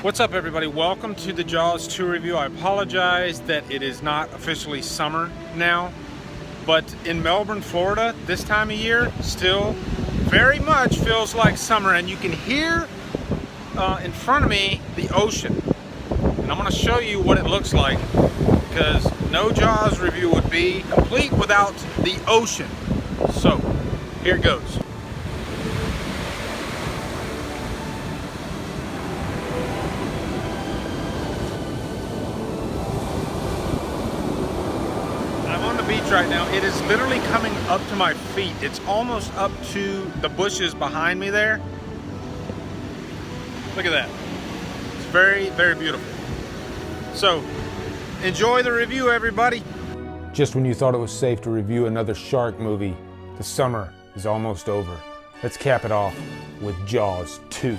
What's up, everybody? Welcome to the Jaws 2 review. I apologize that it is not officially summer now, but in Melbourne, Florida, this time of year still very much feels like summer, and you can hear in front of me the ocean. And I'm going to show you what it looks like, because no Jaws review would be complete without the ocean. So, here it goes. Beach right now. It is literally coming up to my feet. It's almost up to the bushes behind me there. Look at that. It's very, very beautiful. So, enjoy the review, everybody. Just when you thought it was safe to review another shark movie, the summer is almost over. Let's cap it off with Jaws 2.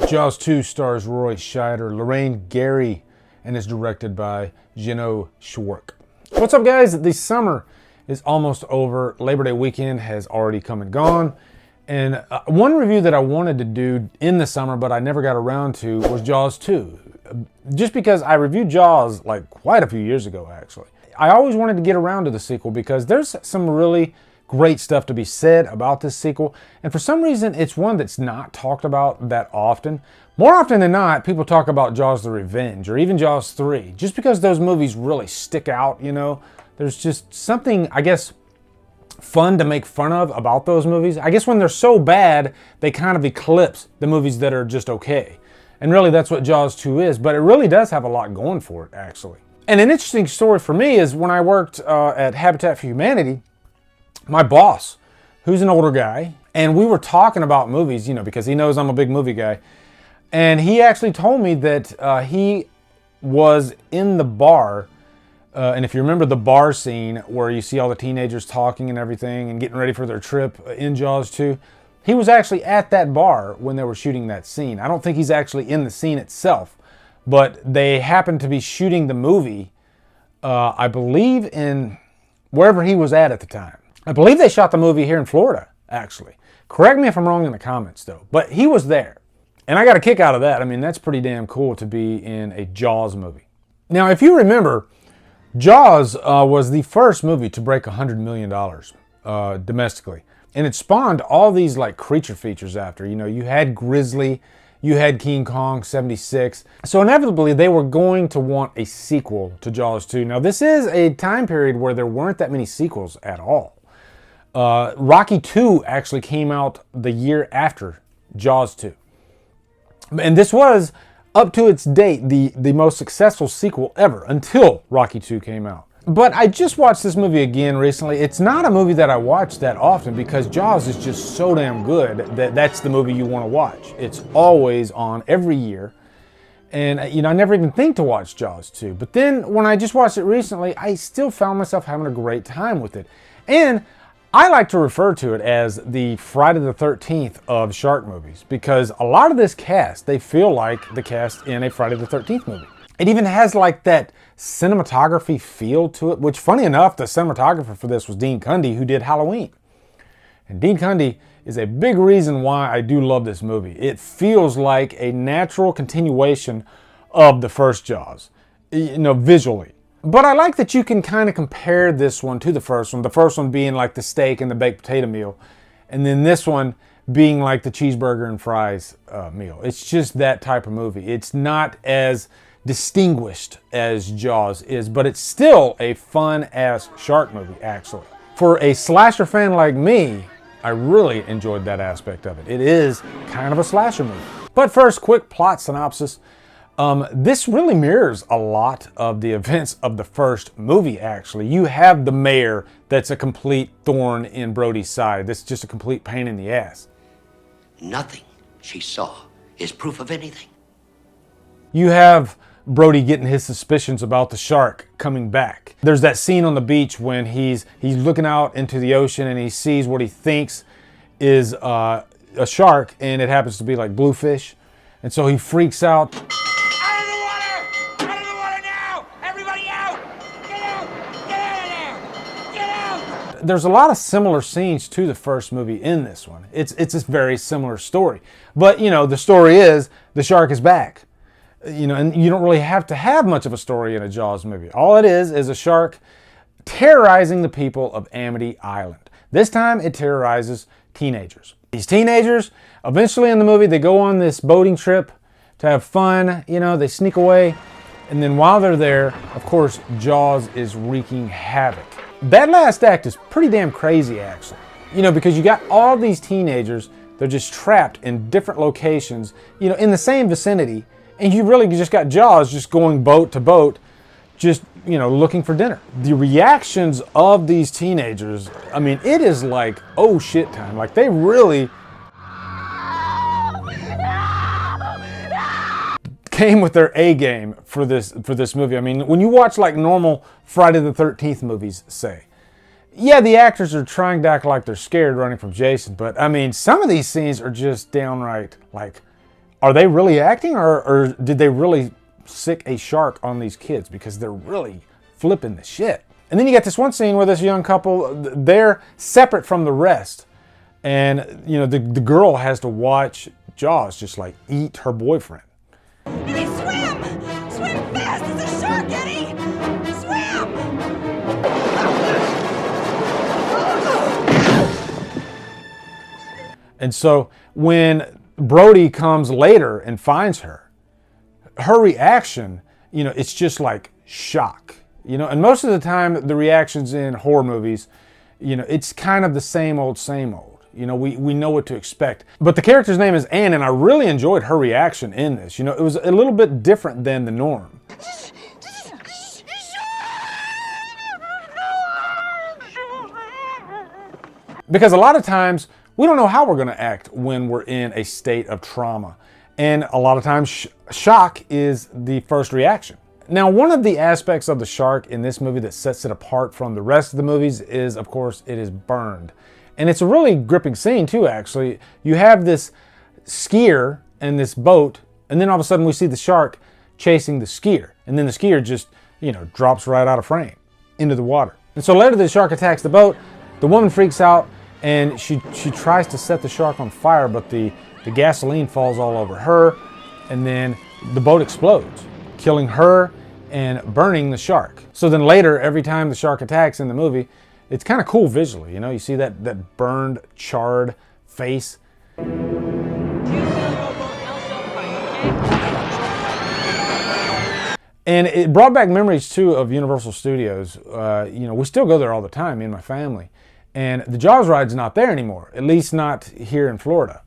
Jaws 2 stars Roy Scheider, Lorraine Gary, and is directed by Gino Schwark. What's up, guys? The summer is almost over. Labor Day weekend has already come and gone. And one review that I wanted to do in the summer, but I never got around to, was Jaws 2. Just because I reviewed Jaws like quite a few years ago, actually. I always wanted to get around to the sequel because there's some really great stuff to be said about this sequel, and for some reason it's one that's not talked about that often. More often than not, people talk about Jaws the Revenge or even Jaws 3, just because those movies really stick out, you know. There's just something, I guess, fun to make fun of about those movies. I guess when they're so bad, they kind of eclipse the movies that are just okay. And really that's what Jaws 2 is, but it really does have a lot going for it, actually. And an interesting story for me is when I worked at Habitat for Humanity, my boss, who's an older guy, and we were talking about movies, you know, because he knows I'm a big movie guy, and he actually told me that he was in the bar, and if you remember the bar scene where you see all the teenagers talking and everything and getting ready for their trip in Jaws 2, he was actually at that bar when they were shooting that scene. I don't think he's actually in the scene itself, but they happened to be shooting the movie, I believe in wherever he was at the time. I believe they shot the movie here in Florida, actually. Correct me if I'm wrong in the comments, though. But he was there. And I got a kick out of that. I mean, that's pretty damn cool to be in a Jaws movie. Now, if you remember, Jaws was the first movie to break $100 million domestically. And it spawned all these like creature features after. You know, you had Grizzly, you had King Kong 76. So inevitably, they were going to want a sequel to Jaws 2. Now, this is a time period where there weren't that many sequels at all. Rocky 2 actually came out the year after Jaws 2. And this was, up to its date, the most successful sequel ever until Rocky 2 came out. But I just watched this movie again recently. It's not a movie that I watch that often because Jaws is just so damn good that that's the movie you want to watch. It's always on every year. And, you know, I never even think to watch Jaws 2. But then when I just watched it recently, I still found myself having a great time with it. And I like to refer to it as the Friday the 13th of shark movies because a lot of this cast, they feel like the cast in a Friday the 13th movie. It even has like that cinematography feel to it, which funny enough, the cinematographer for this was Dean Cundey, who did Halloween. And Dean Cundey is a big reason why I do love this movie. It feels like a natural continuation of the first Jaws, you know, visually. But I like that you can kind of compare this one to the first one being like the steak and the baked potato meal, and then this one being like the cheeseburger and fries meal. It's just that type of movie. It's not as distinguished as Jaws is, but it's still a fun-ass shark movie, actually. For a slasher fan like me, I really enjoyed that aspect of it. It is kind of a slasher movie. But first, quick plot synopsis. This really mirrors a lot of the events of the first movie, actually. You have the mayor that's a complete thorn in Brody's side. That's just a complete pain in the ass. Nothing she saw is proof of anything. You have Brody getting his suspicions about the shark coming back. There's that scene on the beach when he's looking out into the ocean and he sees what he thinks is a shark, and it happens to be like bluefish. And so he freaks out. Out of the water! Out of the water now! Everybody out! Get out! Get out of there! there's a lot of similar scenes to the first movie in this one. It's a very similar story. But, you know, the story is the shark is back. You know, and you don't really have to have much of a story in a Jaws movie. All it is a shark terrorizing the people of Amity Island. This time it terrorizes teenagers. These teenagers, eventually in the movie, they go on this boating trip to have fun. You know, they sneak away. And then while they're there, of course, Jaws is wreaking havoc. That last act is pretty damn crazy, actually. You know, because you got all these teenagers, they're just trapped in different locations, you know, in the same vicinity. And you really just got Jaws just going boat to boat, just, you know, looking for dinner. The reactions of these teenagers, I mean, it is like, oh shit time. Like, they really came with their A game for this movie. I mean, when you watch like normal Friday the 13th movies, say, yeah, the actors are trying to act like they're scared running from Jason, but I mean, some of these scenes are just downright like, are they really acting, or did they really sick a shark on these kids? Because they're really flipping the shit. And then you got this one scene where this young couple, they're separate from the rest. And, you know, the girl has to watch Jaws just like eat her boyfriend. Eddie, swim! Swim fast! It's a shark, Eddie! Swim! And so when Brody comes later and finds her, her reaction, you know, it's just like shock. You know, and most of the time the reactions in horror movies, you know, it's kind of the same old, same old. You know, we know what to expect. But the character's name is Anne, and I really enjoyed her reaction in this. You know, it was a little bit different than the norm. Because a lot of times, we don't know how we're going to act when we're in a state of trauma. And a lot of times, shock is the first reaction. Now, one of the aspects of the shark in this movie that sets it apart from the rest of the movies is, of course, it is burned. And it's a really gripping scene, too, actually. You have this skier and this boat, and then all of a sudden we see the shark chasing the skier. And then the skier just, you know, drops right out of frame into the water. And so later the shark attacks the boat. The woman freaks out, and she tries to set the shark on fire, but the gasoline falls all over her, and then the boat explodes, killing her and burning the shark. So then later, every time the shark attacks in the movie, it's kind of cool visually, you know? You see that burned, charred face. And it brought back memories, too, of Universal Studios. You know, we still go there all the time, me and my family. And the Jaws ride's not there anymore, at least not here in Florida.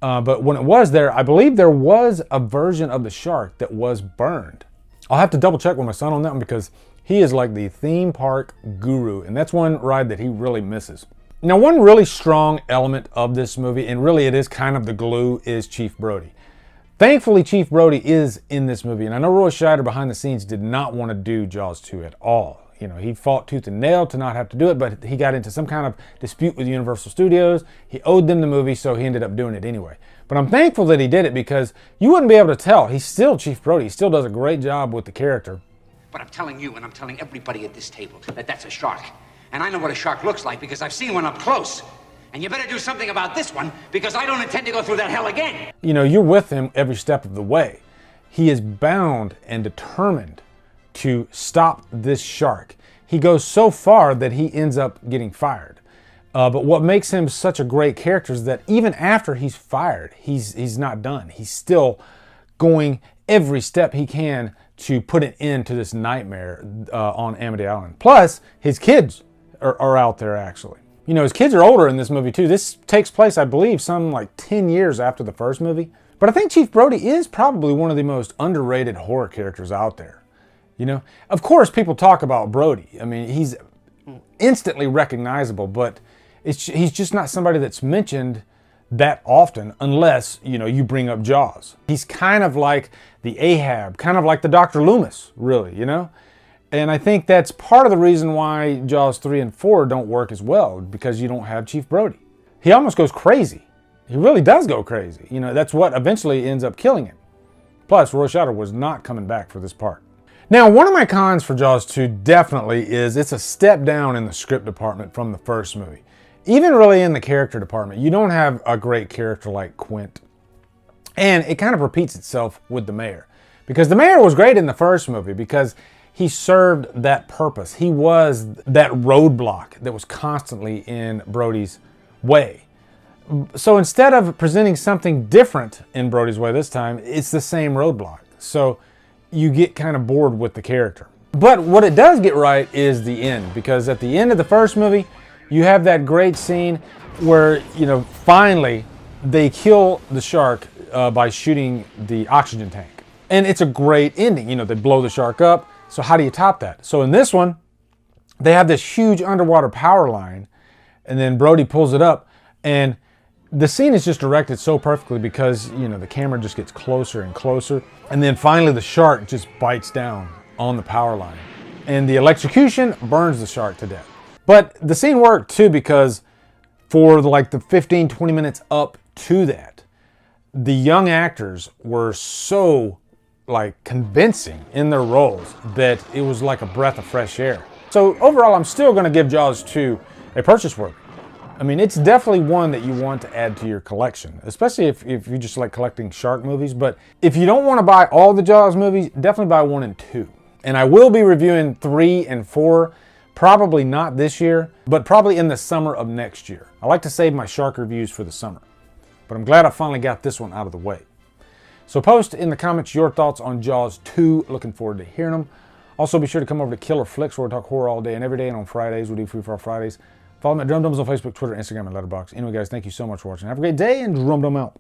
But when it was there, I believe there was a version of the shark that was burned. I'll have to double check with my son on that one because he is like the theme park guru, and that's one ride that he really misses. Now, one really strong element of this movie, and really it is kind of the glue, is Chief Brody. Thankfully, Chief Brody is in this movie, and I know Roy Scheider behind the scenes did not want to do Jaws 2 at all. You know, he fought tooth and nail to not have to do it, but he got into some kind of dispute with Universal Studios. He owed them the movie, so he ended up doing it anyway. But I'm thankful that he did it because you wouldn't be able to tell. He's still Chief Brody. He still does a great job with the character. But I'm telling you, and I'm telling everybody at this table, that that's a shark. And I know what a shark looks like because I've seen one up close. And you better do something about this one because I don't intend to go through that hell again. You know, you're with him every step of the way. He is bound and determined to stop this shark. He goes so far that he ends up getting fired. But what makes him such a great character is that even after he's fired, he's not done. He's still going every step he can to put an end to this nightmare on Amity Island. Plus, his kids are out there, actually. You know, his kids are older in this movie, too. This takes place, I believe, some like 10 years after the first movie. But I think Chief Brody is probably one of the most underrated horror characters out there. You know, of course, people talk about Brody. I mean, he's instantly recognizable, but he's just not somebody that's mentioned that often unless, you know, you bring up Jaws. He's kind of like the Ahab, kind of like the Dr. Loomis, really, you know? And I think that's part of the reason why Jaws 3 and 4 don't work as well, because you don't have Chief Brody. He almost goes crazy. He really does go crazy. You know, that's what eventually ends up killing him. Plus, Roy Scheider was not coming back for this part. Now, one of my cons for Jaws 2 definitely is it's a step down in the script department from the first movie. Even really in the character department, you don't have a great character like Quint. And it kind of repeats itself with the mayor. Because the mayor was great in the first movie because he served that purpose. He was that roadblock that was constantly in Brody's way. So instead of presenting something different in Brody's way this time, it's the same roadblock. So you get kind of bored with the character. But what it does get right is the end, because at the end of the first movie, you have that great scene where, finally they kill the shark by shooting the oxygen tank. And it's a great ending. They blow the shark up. So how do you top that? So in this one, they have this huge underwater power line, and then Brody pulls it up, and the scene is just directed so perfectly because, the camera just gets closer and closer. And then finally the shark just bites down on the power line. And the electrocution burns the shark to death. But the scene worked too because for the 15, 20 minutes up to that, the young actors were so convincing in their roles that it was like a breath of fresh air. So overall, I'm still going to give Jaws 2 a purchase worthy. I mean, it's definitely one that you want to add to your collection, especially if you just like collecting shark movies. But if you don't want to buy all the Jaws movies, definitely buy 1 and 2. And I will be reviewing 3 and 4, probably not this year, but probably in the summer of next year. I like to save my shark reviews for the summer, but I'm glad I finally got this one out of the way. So post in the comments your thoughts on Jaws 2. Looking forward to hearing them. Also, be sure to come over to Killer Flicks, where we talk horror all day and every day, and on Fridays we do Free for Our Fridays. Follow me at Drumdums on Facebook, Twitter, Instagram, and Letterboxd. Anyway, guys, thank you so much for watching. Have a great day, and Drumdum out.